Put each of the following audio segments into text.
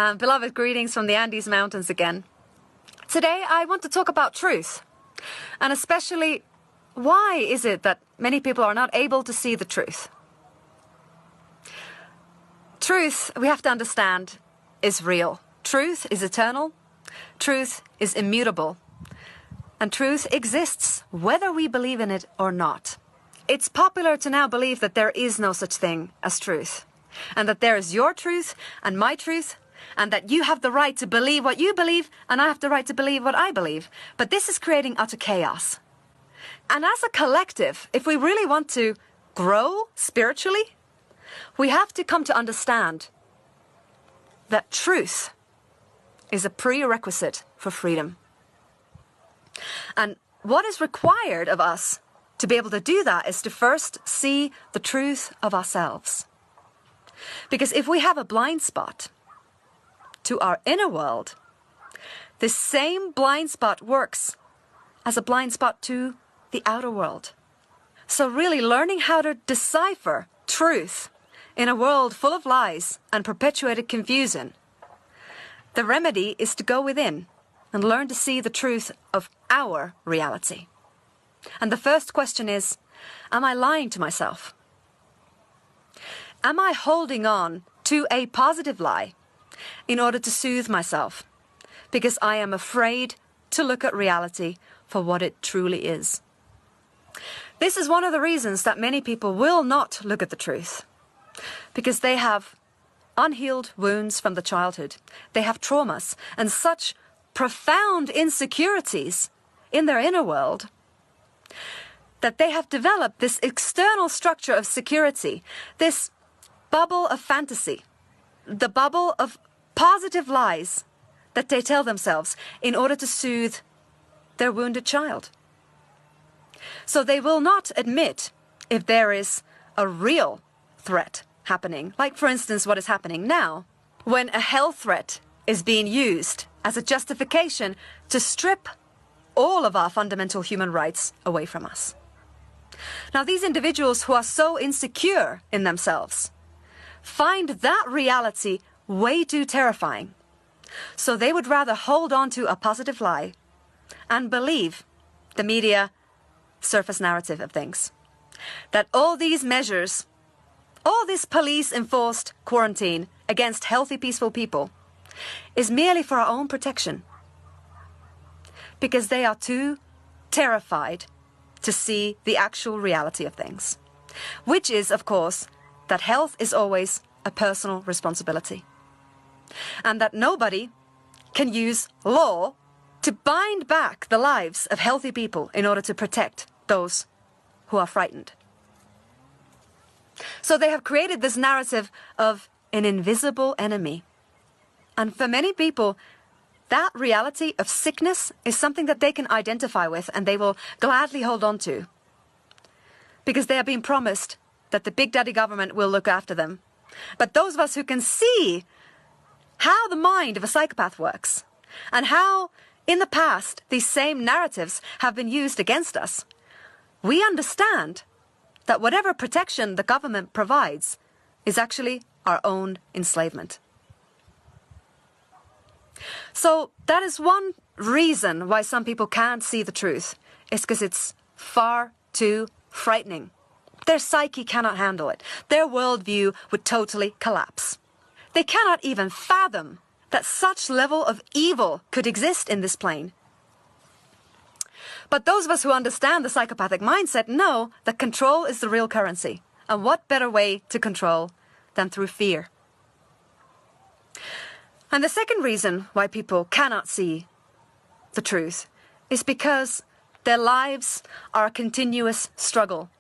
Beloved, greetings from the Andes Mountains again. Today I want to talk about truth, and especially why is it that many people are not able to see the truth? Truth, we have to understand, is real. Truth is eternal. Truth is immutable. And truth exists whether we believe in it or not. It's popular to now believe that there is no such thing as truth, and that there is your truth and my truth, and that you have the right to believe what you believe, and I have the right to believe what I believe. But this is creating utter chaos. And as a collective, if we really want to grow spiritually, we have to come to understand that truth is a prerequisite for freedom. And what is required of us to be able to do that is to first see the truth of ourselves. Because if we have a blind spot to our inner world, this same blind spot works as a blind spot to the outer world. So really learning how to decipher truth in a world full of lies and perpetuated confusion, the remedy is to go within and learn to see the truth of our reality. And the first question is, am I lying to myself? Am I holding on to a positive lie in order to soothe myself, because I am afraid to look at reality for what it truly is? This is one of the reasons that many people will not look at the truth, because they have unhealed wounds from the childhood. They have traumas and such profound insecurities in their inner world that they have developed this external structure of security, this bubble of fantasy, the bubble of positive lies that they tell themselves in order to soothe their wounded child. So they will not admit if there is a real threat happening, like for instance what is happening now, when a health threat is being used as a justification to strip all of our fundamental human rights away from us. Now, these individuals who are so insecure in themselves find that reality way too terrifying. So they would rather hold on to a positive lie and believe the media surface narrative of things. That all these measures, all this police-enforced quarantine against healthy, peaceful people is merely for our own protection, because they are too terrified to see the actual reality of things, which is, of course, that health is always a personal responsibility, and that nobody can use law to bind back the lives of healthy people in order to protect those who are frightened. So they have created this narrative of an invisible enemy. And for many people, that reality of sickness is something that they can identify with and they will gladly hold on to, because they are being promised that the big daddy government will look after them. But those of us who can see how the mind of a psychopath works and how in the past these same narratives have been used against us, we understand that whatever protection the government provides is actually our own enslavement. So that is one reason why some people can't see the truth, is because it's far too frightening. Their psyche cannot handle it. Their worldview would totally collapse. They cannot even fathom that such level of evil could exist in this plane. But those of us who understand the psychopathic mindset know that control is the real currency. And what better way to control than through fear? And the second reason why people cannot see the truth is because their lives are a continuous struggle.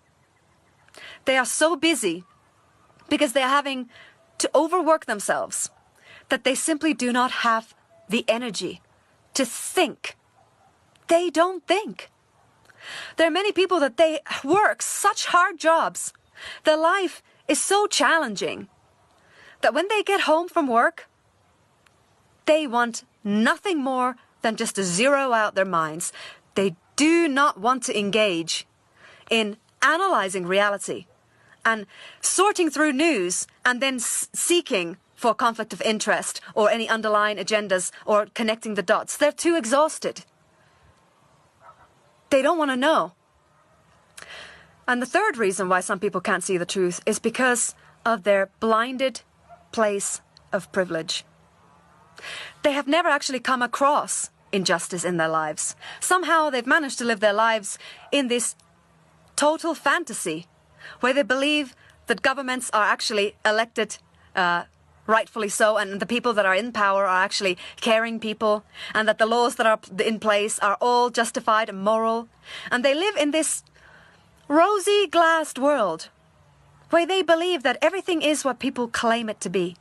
They are so busy because they are having to overwork themselves that they simply do not have the energy to think. They don't think. There are many people that they work such hard jobs. Their life is so challenging that when they get home from work, they want nothing more than just to zero out their minds. They do not want to engage in analyzing reality and sorting through news and then seeking for conflict of interest or any underlying agendas or connecting the dots. They're too exhausted. They don't want to know. And the third reason why some people can't see the truth is because of their blinded place of privilege. They have never actually come across injustice in their lives. Somehow they've managed to live their lives in this total fantasy where they believe that governments are actually elected rightfully so, and the people that are in power are actually caring people, and that the laws that are in place are all justified and moral. And they live in this rosy glassed world where they believe that everything is what people claim it to be.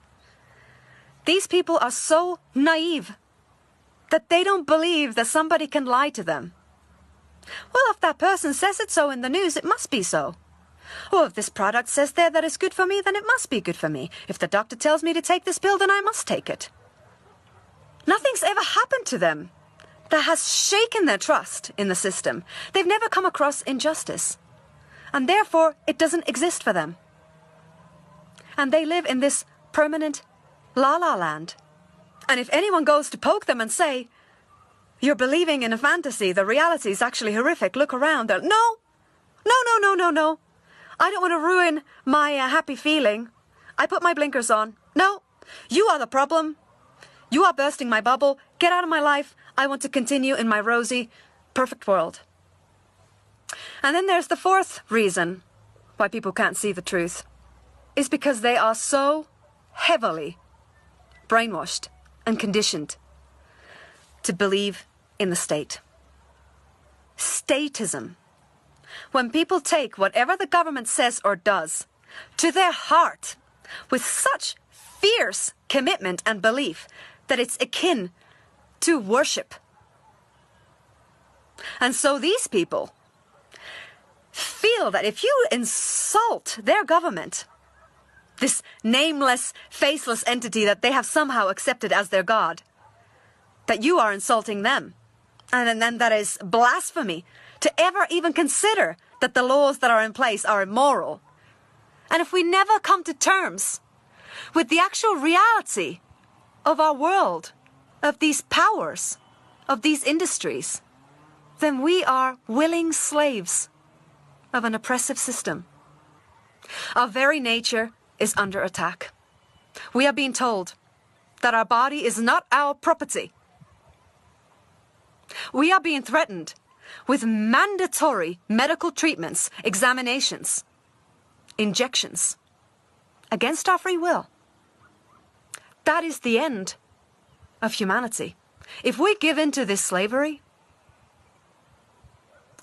These people are so naive that they don't believe that somebody can lie to them. Well, if that person says it so in the news, it must be so. Or if this product says there that it's good for me, then it must be good for me. If the doctor tells me to take this pill, then I must take it. Nothing's ever happened to them that has shaken their trust in the system. They've never come across injustice. And therefore, it doesn't exist for them. And they live in this permanent la-la land. And if anyone goes to poke them and say, you're believing in a fantasy, the reality is actually horrific, look around, they're, no, I don't want to ruin my happy feeling. I put my blinkers on. No, you are the problem. You are bursting my bubble. Get out of my life. I want to continue in my rosy, perfect world. And then there's the fourth reason why people can't see the truth. Is because they are so heavily brainwashed and conditioned to believe in the state. Statism. When people take whatever the government says or does to their heart with such fierce commitment and belief that it's akin to worship. And so these people feel that if you insult their government, this nameless, faceless entity that they have somehow accepted as their God, that you are insulting them. And then that is blasphemy to ever even consider that the laws that are in place are immoral. And if we never come to terms with the actual reality of our world, of these powers, of these industries, then we are willing slaves of an oppressive system. Our very nature is under attack. We are being told that our body is not our property. We are being threatened with mandatory medical treatments, examinations, injections, against our free will. That is the end of humanity. If we give in to this slavery,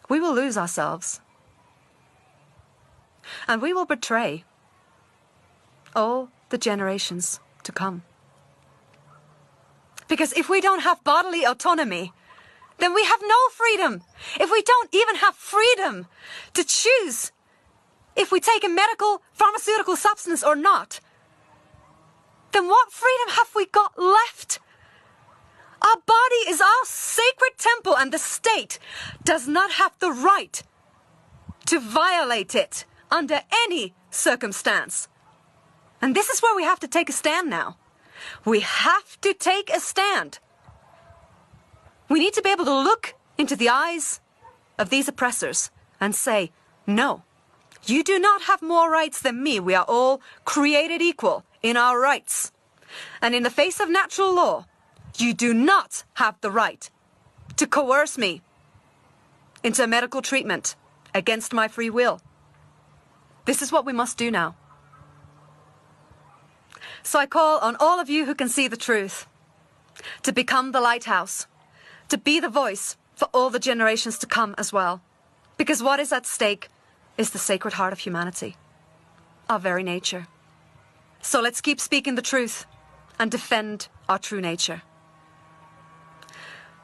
we will lose ourselves. And we will betray all the generations to come. Because if we don't have bodily autonomy, then we have no freedom. If we don't even have freedom to choose if we take a medical, pharmaceutical substance or not, then what freedom have we got left? Our body is our sacred temple, and the state does not have the right to violate it under any circumstance. And this is where we have to take a stand now. We have to take a stand. We need to be able to look into the eyes of these oppressors and say, no, you do not have more rights than me. We are all created equal in our rights. And in the face of natural law, you do not have the right to coerce me into medical treatment against my free will. This is what we must do now. So I call on all of you who can see the truth to become the lighthouse, to be the voice for all the generations to come as well. Because what is at stake is the sacred heart of humanity, our very nature. So let's keep speaking the truth and defend our true nature,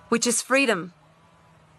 which is freedom